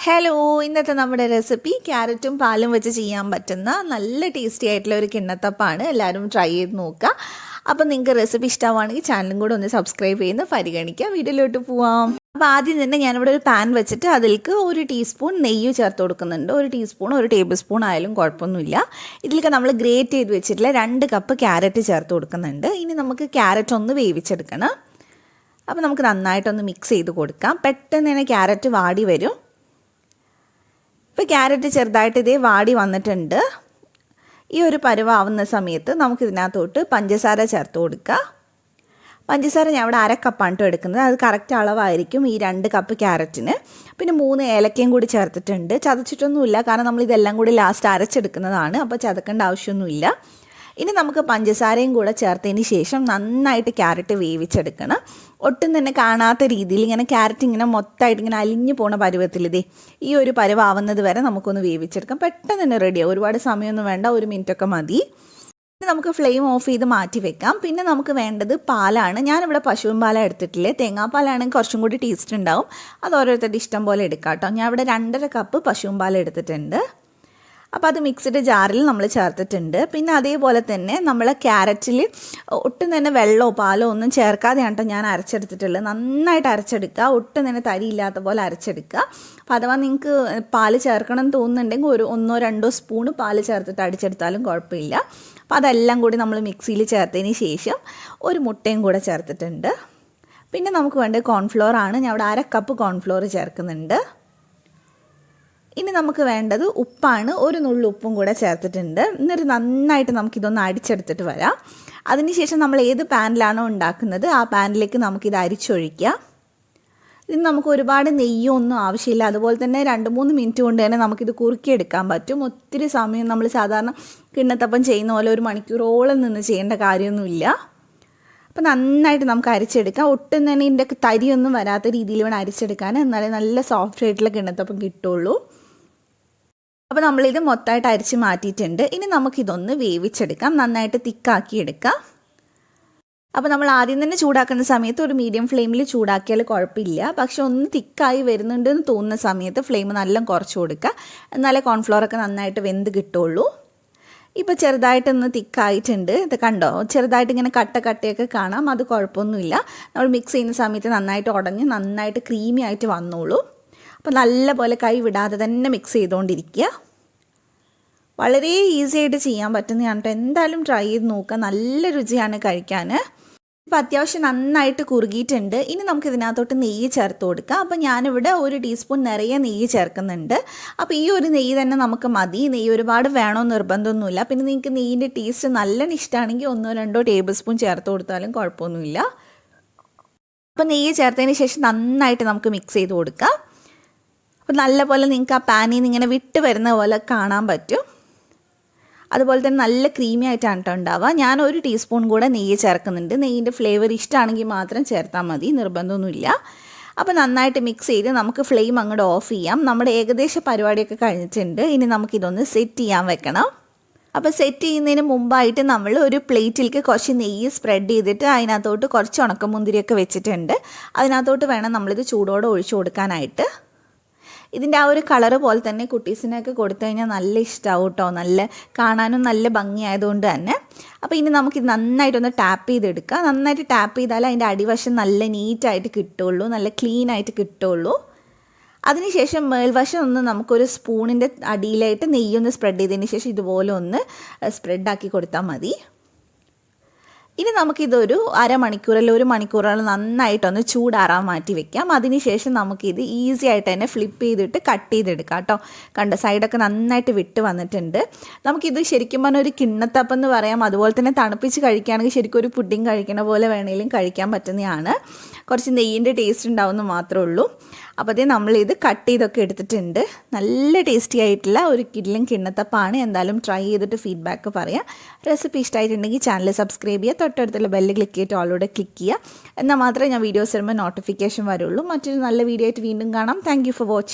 Hello, ഇന്നത്തെ നമ്മുടെ recipe ക്യാരറ്റും പാലും വെച്ച് ചെയ്യാൻ പറ്റുന്ന നല്ല ടേസ്റ്റി ആയിട്ടുള്ള ഒരു കിണ്ണത്തപ്പാണ്. എല്ലാവരും ട്രൈ ചെയ്ത് നോക്കുക. അപ്പോൾ നിങ്ങൾക്ക് റെസിപ്പി ഇഷ്ടമാണെങ്കിൽ ചാനലും കൂടെ ഒന്ന് സബ്സ്ക്രൈബ് ചെയ്യുന്ന പരിഗണിക്കുക. വീഡിയോയിലോട്ട് പോവാം. അപ്പോൾ ആദ്യം തന്നെ ഞാനിവിടെ ഒരു പാൻ വെച്ചിട്ട് അതിലേക്ക് 1 ടീസ്പൂൺ നെയ്യ് ചേർത്ത് കൊടുക്കുന്നുണ്ട്. 1 ടീസ്പൂൺ 1 ടേബിൾ സ്പൂൺ ആയാലും കുഴപ്പമൊന്നുമില്ല. ഇതിലേക്ക് നമ്മൾ ഗ്രേറ്റ് ചെയ്ത് വെച്ചിട്ടുള്ള 2 കപ്പ് ക്യാരറ്റ് ചേർത്ത് കൊടുക്കുന്നുണ്ട്. ഇനി നമുക്ക് ക്യാരറ്റ് ഒന്ന് വേവിച്ചെടുക്കണം. അപ്പോൾ നമുക്ക് നന്നായിട്ടൊന്ന് മിക്സ് ചെയ്ത് കൊടുക്കാം. പെട്ടെന്ന് തന്നെ ക്യാരറ്റ് വാടി വരും. ഇപ്പോൾ ക്യാരറ്റ് ചെറുതായിട്ട് ഇതേ വാടി വന്നിട്ടുണ്ട്. ഈ ഒരു പരുവാവുന്ന സമയത്ത് നമുക്കിതിനകത്തോട്ട് പഞ്ചസാര ചേർത്ത് കൊടുക്കുക. പഞ്ചസാര ഞാൻ ഇവിടെ 1/2 കപ്പാണ് എടുക്കുന്നത്. അത് കറക്റ്റ് അളവായിരിക്കും ഈ 2 കപ്പ് ക്യാരറ്റിന്. പിന്നെ 3 ഏലക്കയും കൂടി ചേർത്തിട്ടുണ്ട്. ചതച്ചിട്ടൊന്നുമില്ല, കാരണം നമ്മളിതെല്ലാം കൂടി ലാസ്റ്റ് അരച്ചെടുക്കുന്നതാണ്. അപ്പോൾ ചതക്കേണ്ട ആവശ്യമൊന്നുമില്ല. ഇനി നമുക്ക് പഞ്ചസാരയും കൂടെ ചേർത്തതിന് ശേഷം നന്നായിട്ട് ക്യാരറ്റ് വേവിച്ചെടുക്കണം. ഒട്ടും തന്നെ കാണാത്ത രീതിയിൽ ഇങ്ങനെ ക്യാരറ്റ് ഇങ്ങനെ മൊത്തമായിട്ട് ഇങ്ങനെ അലിഞ്ഞു പോണ പരുവത്തിലിതേ ഈ ഒരു പരുവാവുന്നത് വരെ നമുക്കൊന്ന് വേവിച്ചെടുക്കാം. പെട്ടെന്ന് തന്നെ റെഡിയാവും. ഒരുപാട് സമയമൊന്നും വേണ്ട, 1 മിനിറ്റൊക്കെ മതി. നമുക്ക് ഫ്ലെയിം ഓഫ് ചെയ്ത് മാറ്റി വെക്കാം. പിന്നെ നമുക്ക് വേണ്ടത് പാലാണ്. ഞാനിവിടെ പശുവിൻ പാലാണ് എടുത്തിട്ടില്ലേ. തേങ്ങാപ്പാലാണെങ്കിൽ കുറച്ചും കൂടി ടേസ്റ്റ് ഉണ്ടാവും. അത് ഓരോരുത്തരുടെ ഇഷ്ടം പോലെ എടുക്കാം കേട്ടോ. ഞാൻ ഇവിടെ 2.5 കപ്പ് പശുവിൻ പാൽ എടുത്തിട്ടുണ്ട്. അപ്പോൾ അത് മിക്സിഡ് ജാറിൽ നമ്മൾ ചേർത്തിട്ടുണ്ട്. പിന്നെ അതേപോലെ തന്നെ നമ്മൾ ക്യാരറ്റിൽ ഒട്ടും തന്നെ വെള്ളമോ പാലോ ഒന്നും ചേർക്കാതെയാണ് കേട്ടോ ഞാൻ അരച്ചെടുത്തിട്ടുള്ളത്. നന്നായിട്ട് അരച്ചെടുക്കുക. ഒട്ടും തന്നെ തരിയില്ലാത്ത പോലെ അരച്ചെടുക്കുക. അപ്പോൾ അഥവാ നിങ്ങൾക്ക് പാൽ ചേർക്കണം എന്ന് തോന്നുന്നുണ്ടെങ്കിൽ 1-2 സ്പൂണ് പാൽ ചേർത്തിട്ട് അടിച്ചെടുത്താലും കുഴപ്പമില്ല. അപ്പോൾ അതെല്ലാം കൂടി നമ്മൾ മിക്സിയിൽ ചേർത്തതിന് ശേഷം 1 മുട്ടയും കൂടെ ചേർത്തിട്ടുണ്ട്. പിന്നെ നമുക്ക് വേണ്ടത് കോൺഫ്ലോർ ആണ്. ഞാൻ അവിടെ 1/2 കപ്പ് കോൺഫ്ലോർ ചേർക്കുന്നുണ്ട്. ഇനി നമുക്ക് വേണ്ടത് ഉപ്പാണ്. 1 നുള്ളു ഉപ്പും കൂടെ ചേർത്തിട്ടുണ്ട്. എന്നിട്ട് നന്നായിട്ട് നമുക്കിതൊന്ന് അടിച്ചെടുത്തിട്ട് വരാം. അതിനുശേഷം നമ്മൾ ഏത് പാനിലാണോ ഉണ്ടാക്കുന്നത് ആ പാനിലേക്ക് നമുക്കിത് അരിച്ചൊഴിക്കുക. ഇത് നമുക്ക് ഒരുപാട് നെയ്യൊന്നും ആവശ്യമില്ല. അതുപോലെ തന്നെ 2-3 മിനിറ്റ് കൊണ്ട് തന്നെ നമുക്കിത് കുറുക്കിയെടുക്കാൻ പറ്റും. ഒത്തിരി സമയം നമ്മൾ സാധാരണ കിണ്ണത്തപ്പം ചെയ്യുന്ന പോലെ 1 മണിക്കൂറോളം നിന്ന് ചെയ്യേണ്ട കാര്യമൊന്നുമില്ല. അപ്പോൾ നന്നായിട്ട് നമുക്ക് അരിച്ചെടുക്കാം. ഒട്ടും തന്നെ ഇതിൻ്റെ തരിയൊന്നും വരാത്ത രീതിയിൽ വേണം അരിച്ചെടുക്കാൻ. എന്നാലേ നല്ല സോഫ്റ്റ് ആയിട്ടുള്ള കിണ്ണത്തപ്പം കിട്ടുള്ളൂ. അപ്പോൾ നമ്മളിത് മൊത്തമായിട്ട് അരിച്ച് മാറ്റിയിട്ടുണ്ട്. ഇനി നമുക്കിതൊന്ന് വേവിച്ചെടുക്കാം. നന്നായിട്ട് തിക്കാക്കി എടുക്കാം. അപ്പോൾ നമ്മൾ ആദ്യം തന്നെ ചൂടാക്കുന്ന സമയത്ത് ഒരു മീഡിയം ഫ്ലെയിമിൽ ചൂടാക്കിയാൽ കുഴപ്പമില്ല. പക്ഷെ ഒന്ന് തിക്കായി വരുന്നുണ്ടെന്ന് തോന്നുന്ന സമയത്ത് ഫ്ലെയിം നല്ല കുറച്ച് കൊടുക്കുക. എന്നാലേ കോൺഫ്ലോറൊക്കെ നന്നായിട്ട് വെന്ത് കിട്ടുള്ളൂ. ഇപ്പോൾ ചെറുതായിട്ടൊന്ന് തിക്കായിട്ടുണ്ട്. ഇത് കണ്ടോ, ചെറുതായിട്ട് ഇങ്ങനെ കട്ടയൊക്കെ കാണാം. അത് കുഴപ്പമൊന്നുമില്ല. നമ്മൾ മിക്സ് ചെയ്യുന്ന സമയത്ത് നന്നായിട്ട് ഉടഞ്ഞ് നന്നായിട്ട് ക്രീമി ആയിട്ട് വന്നോളൂ. അപ്പോൾ നല്ലപോലെ കൈ വിടാതെ തന്നെ മിക്സ് ചെയ്തുകൊണ്ടിരിക്കുക. വളരെ ഈസി ആയിട്ട് ചെയ്യാൻ പറ്റുന്നതാണ് കേട്ടോ. എന്തായാലും ട്രൈ ചെയ്ത് നോക്കുക. നല്ല രുചിയാണ് കഴിക്കാൻ. ഇപ്പോൾ അത്യാവശ്യം നന്നായിട്ട് കുറുകിയിട്ടുണ്ട്. ഇനി നമുക്ക് ഇതിനകത്തോട്ട് നെയ്യ് ചേർത്ത് കൊടുക്കാം. അപ്പോൾ ഞാനിവിടെ 1 ടീസ്പൂൺ നിറയെ നെയ്യ് ചേർക്കുന്നുണ്ട്. അപ്പോൾ ഈ ഒരു നെയ്യ് തന്നെ നമുക്ക് മതി. നെയ്യ് ഒരുപാട് വേണമെന്ന് നിർബന്ധമൊന്നുമില്ല. പിന്നെ നിങ്ങൾക്ക് നെയ്യിൻ്റെ ടേസ്റ്റ് നല്ല ഇഷ്ടമാണെങ്കിൽ 1-2 ടേബിൾ സ്പൂൺ ചേർത്ത് കൊടുത്താലും കുഴപ്പമൊന്നുമില്ല. അപ്പോൾ നെയ്യ് ചേർത്തതിന് ശേഷം നന്നായിട്ട് നമുക്ക് മിക്സ് ചെയ്ത് കൊടുക്കാം. അപ്പോൾ നല്ലപോലെ നിങ്ങൾക്ക് ആ പാനിൽ നിന്ന് ഇങ്ങനെ വിട്ട് വരുന്ന പോലെ കാണാൻ പറ്റും. അതുപോലെ തന്നെ നല്ല ക്രീമി ആയിട്ടാണ് കേട്ടോ ഉണ്ടാവുക. ഞാൻ 1 ടീസ്പൂൺ കൂടെ നെയ്യ് ചേർക്കുന്നുണ്ട്. നെയ്യിൻ്റെ ഫ്ലേവർ ഇഷ്ടമാണെങ്കിൽ മാത്രം ചേർത്താൽ മതി, നിർബന്ധമൊന്നുമില്ല. അപ്പോൾ നന്നായിട്ട് മിക്സ് ചെയ്ത് നമുക്ക് ഫ്ലെയിം അങ്ങോട്ട് ഓഫ് ചെയ്യാം. നമ്മുടെ ഏകദേശ പരിപാടിയൊക്കെ കഴിഞ്ഞിട്ടുണ്ട്. ഇനി നമുക്കിതൊന്ന് സെറ്റ് ചെയ്യാൻ വെക്കണം. അപ്പോൾ സെറ്റ് ചെയ്യുന്നതിന് മുമ്പായിട്ട് നമ്മൾ ഒരു പ്ലേറ്റിലേക്ക് കുറച്ച് നെയ്യ് സ്പ്രെഡ് ചെയ്തിട്ട് അതിനകത്തോട്ട് കുറച്ച് ഉണക്കമുന്തിരിയൊക്കെ വെച്ചിട്ടുണ്ട്. അതിനകത്തോട്ട് വേണം നമ്മളിത് ചൂടോടെ ഒഴിച്ചു കൊടുക്കാനായിട്ട്. ഇതിൻ്റെ ആ ഒരു കളറ് പോലെ തന്നെ കുട്ടീസിനൊക്കെ കൊടുത്തു കഴിഞ്ഞാൽ നല്ല ഇഷ്ടമാവും കേട്ടോ. നല്ല കാണാനും നല്ല ഭംഗിയായതുകൊണ്ട് തന്നെ. അപ്പോൾ ഇനി നമുക്കിത് നന്നായിട്ടൊന്ന് ടാപ്പ് ചെയ്തെടുക്കാം. നന്നായിട്ട് ടാപ്പ് ചെയ്താൽ അതിൻ്റെ അടിവശം നല്ല നീറ്റായിട്ട് കിട്ടുള്ളൂ, നല്ല ക്ലീൻ ആയിട്ട് കിട്ടുള്ളൂ. അതിനുശേഷം മേൽവശം ഒന്ന് നമുക്കൊരു സ്പൂണിൻ്റെ അടിയിലായിട്ട് നെയ്യൊന്ന് സ്പ്രെഡ് ചെയ്തതിന് ശേഷം ഇതുപോലെ ഒന്ന് സ്പ്രെഡാക്കി കൊടുത്താൽ മതി. ഇനി നമുക്കിതൊരു 1/2 മണിക്കൂർ അല്ലെങ്കിൽ 1 മണിക്കൂറോളം നന്നായിട്ടൊന്ന് ചൂടാറാൻ മാറ്റി വെക്കാം. അതിനുശേഷം നമുക്കിത് ഈസി ആയിട്ട് തന്നെ ഫ്ലിപ്പ് ചെയ്തിട്ട് കട്ട് ചെയ്തെടുക്കാം കേട്ടോ. കണ്ട സൈഡൊക്കെ നന്നായിട്ട് വിട്ട് വന്നിട്ടുണ്ട്. നമുക്കിത് ശരിക്കും പറഞ്ഞാൽ ഒരു കിണ്ണത്തപ്പം എന്ന് പറയാം. അതുപോലെ തന്നെ തണുപ്പിച്ച് കഴിക്കുകയാണെങ്കിൽ ശരിക്കും ഒരു പുഡിങ് കഴിക്കണ പോലെ വേണമെങ്കിലും കഴിക്കാൻ പറ്റുന്നതാണ്. കുറച്ച് നെയ്യിൻ്റെ ടേസ്റ്റ് ഉണ്ടാവുമെന്ന് മാത്രമേ ഉള്ളൂ. അപ്പോൾ അതേ നമ്മളിത് കട്ട് ചെയ്തൊക്കെ എടുത്തിട്ടുണ്ട്. നല്ല ടേസ്റ്റി ആയിട്ടുള്ള ഒരു കിടിലൻ കിണ്ണത്തപ്പാണ്. എന്തായാലും ട്രൈ ചെയ്തിട്ട് ഫീഡ്ബാക്ക് പറയാം. റെസിപ്പി ഇഷ്ടമായിട്ടുണ്ടെങ്കിൽ ചാനൽ സബ്സ്ക്രൈബ് ചെയ്യുക. തൊട്ടടുത്തുള്ള ബെല്ല് ക്ലിക്ക് ചെയ്തിട്ട് ഓളോടെ ക്ലിക്ക് ചെയ്യുക. എന്നാൽ മാത്രമേ ഞാൻ വീഡിയോസ് വരുമ്പോൾ നോട്ടിഫിക്കേഷൻ വരുള്ളൂ. മറ്റൊരു നല്ല വീഡിയോ ആയിട്ട് വീണ്ടും കാണാം. Thank you for watching.